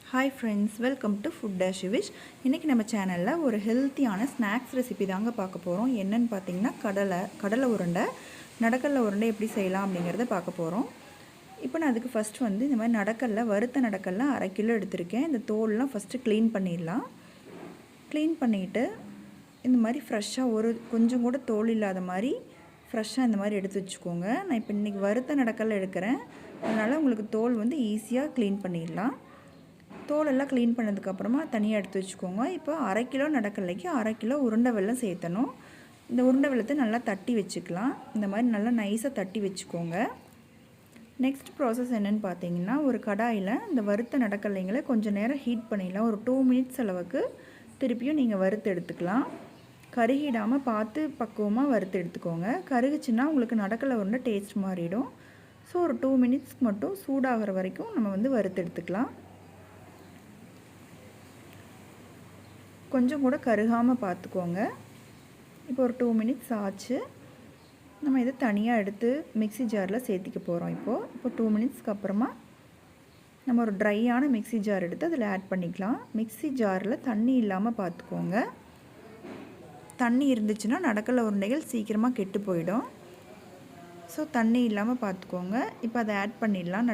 Hi friends, welcome to Food Dash Wish. இன்னைக்கு நம்ம சேனல்ல ஒரு ஹெல்த்தியான ஸ்நாக்ஸ் ரெசிபி தாங்க பார்க்க போறோம். என்னன்னு பாத்தீங்கன்னா கடலை உருண்டை, நடக்கல்ல உருண்டை எப்படி செய்யலாம் அப்படிங்கறத பார்க்க போறோம். இப்போ நான் அதுக்கு ஃபர்ஸ்ட் வந்து இந்த மாதிரி வறுத்த நடக்கல்ல 1/2 கிலோ எடுத்துர்க்கேன். இந்த தோல்லாம் ஃபர்ஸ்ட் க்ளீன் பண்ணிடலாம். க்ளீன் பண்ணிட்டு இந்த மாதிரி ஃப்ரெஷ்ஷா கொஞ்சம் கூட தோல் இல்லாத மாதிரி ஃப்ரெஷ்ஷா இந்த மாதிரி எடுத்து வச்சுக்கோங்க. நான் இப்போ இன்னைக்கு வறுத்த நடக்கல்ல எடுக்கிறேன். அதனால உங்களுக்கு தோல் வந்து ஈஸியா க்ளீன் பண்ணிடலாம். தோல் எல்லாம் க்ளீன் பண்ணதுக்கு அப்புறமா தனியா எடுத்து வச்சுக்கோங்க. இப்போ 1/2 கிலோ நடக்கல்லைக்கு 1/2 கிலோ உருண்டை வெல்லம் சேர்த்தணும். இந்த உருண்டை வெல்லத்தை நல்லா தட்டி வச்சுக்கலாம். இந்த மாதிரி நல்லா நைஸா தட்டி வச்சுக்கோங்க. நெக்ஸ்ட் process என்னன்னு பாத்தீங்கன்னா ஒரு கடாயில இந்த வறுத்த நடக்கல்லைங்களை கொஞ்சம் நேரம் ஹீட் பண்ணிடலாம். ஒரு 2 மினிட்ஸ் அளவுக்கு திருப்பியும் நீங்க வறுத்து எடுத்துக்கலாம். கருகிடாம பார்த்து பக்குவமா வறுத்து எடுத்துக்கோங்க. கருகுச்சுனா உங்களுக்கு நடக்கல்ல உருண்டை டேஸ்ட் மாறிடும். சோ ஒரு 2 மினிட்ஸ்க்கு மட்டும் சூடாகற வரைக்கும் நம்ம வந்து வறுத்து எடுத்துக்கலாம். கொஞ்சம் கூட கருகாம பாத்துக்கோங்க. இப்போ ஒரு 2 மினிட்ஸ் ஆச்சு. நம்ம இத தனியா எடுத்து மிக்ஸி ஜார்ல சேர்த்திக்க போறோம் இப்போ 2 மினிட்ஸ்க்கு அப்புறமா நம்ம ஒரு ட்ரையான மிக்ஸி ஜார் எடுத்து அதில ஆட் பண்ணிக்கலாம். மிக்ஸி ஜார்ல தண்ணி இல்லாம பாத்துக்கோங்க. தண்ணி இருந்துச்சுனா நடக்கல்ல உருண்டைகள் சீக்கிரமா கெட்டு போய்டும். சோ தண்ணி இல்லாம பாத்துக்கோங்க. இப்போ அத ஆட் பண்ணிடலாம்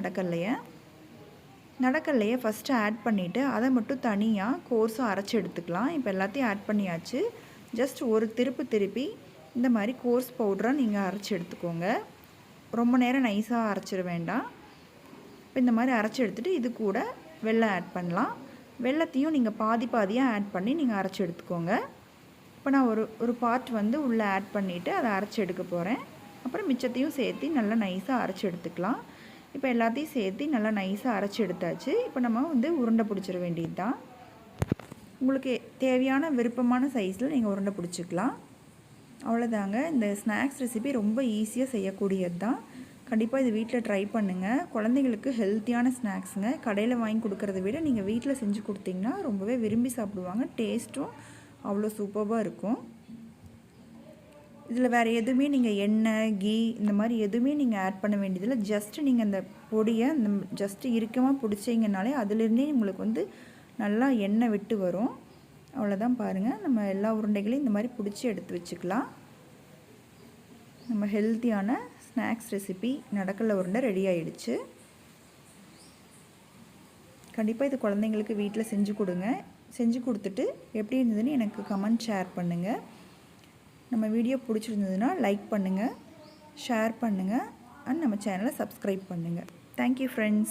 நடக்கல்லைய ஃபர்ஸ்ட் ஆட் பண்ணிட்டு அத மட்டும் தனியா கோர்ஸா அரைச்சு எடுத்துக்கலாம். இப்போ எல்லாத்தையும் ஆட் பண்ணியாச்சு. ஜஸ்ட் ஒரு திருப்பி இந்த மாதிரி கோர்ஸ் பவுடரா நீங்க அரைச்சு எடுத்துக்கோங்க. ரொம்ப நேரம் நைஸா அரைச்சிர வேண்டாம். இப்போ இந்த மாதிரி அரைச்சு எடுத்துட்டு இது கூட வெல்லம் ஆட் பண்ணலாம். வெல்லத்தையும் நீங்க பாதியா ஆட் பண்ணி நீங்க அரைச்சு எடுத்துக்கோங்க. இப்போ நான் ஒரு பார்ட் வந்து உள்ள ஆட் பண்ணிட்டு அத அரைச்சு எடுக்க போறேன். அப்புறம் மிச்சத்தையும் சேர்த்து நல்லா நைஸா அரைச்சு எடுத்துக்கலாம். இப்போ எல்லாத்தையும் சேர்த்து நல்லா நைஸா அரைச்சு எடுத்தாச்சு. இப்போ நம்ம வந்து உருண்டை பிடிச்சிர வேண்டியதுதான். உங்களுக்கு தேவையான விருப்பமான சைஸ்ல நீங்க உருண்டை பிடிச்சுக்கலாம். அவ்வளவுதாங்க. இந்த ஸ்நாக்ஸ் ரெசிபி ரொம்ப ஈஸியா செய்யக்கூடியதுதான். கண்டிப்பா இது வீட்ல ட்ரை பண்ணுங்க. குழந்தைகளுக்கு ஹெல்தியான ஸ்நாக்ஸ்ங்க. கடையில வாங்கி கொடுக்கறதை விட நீங்க வீட்ல செஞ்சு கொடுத்தீங்கன்னா ரொம்பவே விரும்பி சாப்பிடுவாங்க. டேஸ்டும் அவ்வளவு சூப்பரா இருக்கும். இதுல வேற எதுமே நீங்க எண்ணெய், கீ இந்த மாதிரி எதுமே நீங்க ஆட் பண்ண வேண்டியதில்லை. ஜஸ்ட் நீங்க அந்த பொடியை ஜஸ்ட் இறுக்கமா பிடிச்சீங்கனாலே அதில இருந்தே உங்களுக்கு வந்து நல்லா எண்ணெய் விட்டு வரும். அவ்வளவுதான் பாருங்க. நம்ம எல்லா உருண்டைகளையும் இந்த மாதிரி பிடிச்சி எடுத்து வச்சுக்கலாம். நம்ம ஹெல்தியான ஸ்நாக்ஸ் ரெசிபி நடக்கல்ல உருண்டை ரெடி ஆயிடுச்சு. கண்டிப்பா இது குழந்தைகளுக்கு வீட்ல செஞ்சு கொடுங்க. செஞ்சு கொடுத்துட்டு எப்படி இருந்ததுன்னு எனக்கு கமெண்ட் ஷேர் பண்ணுங்க. நம்ம வீடியோ பிடிச்சிருந்ததுனா லைக் பண்ணுங்க, ஷேர் பண்ணுங்க and நம்ம சேனலை சப்ஸ்கிரைப் பண்ணுங்க. Thank you friends.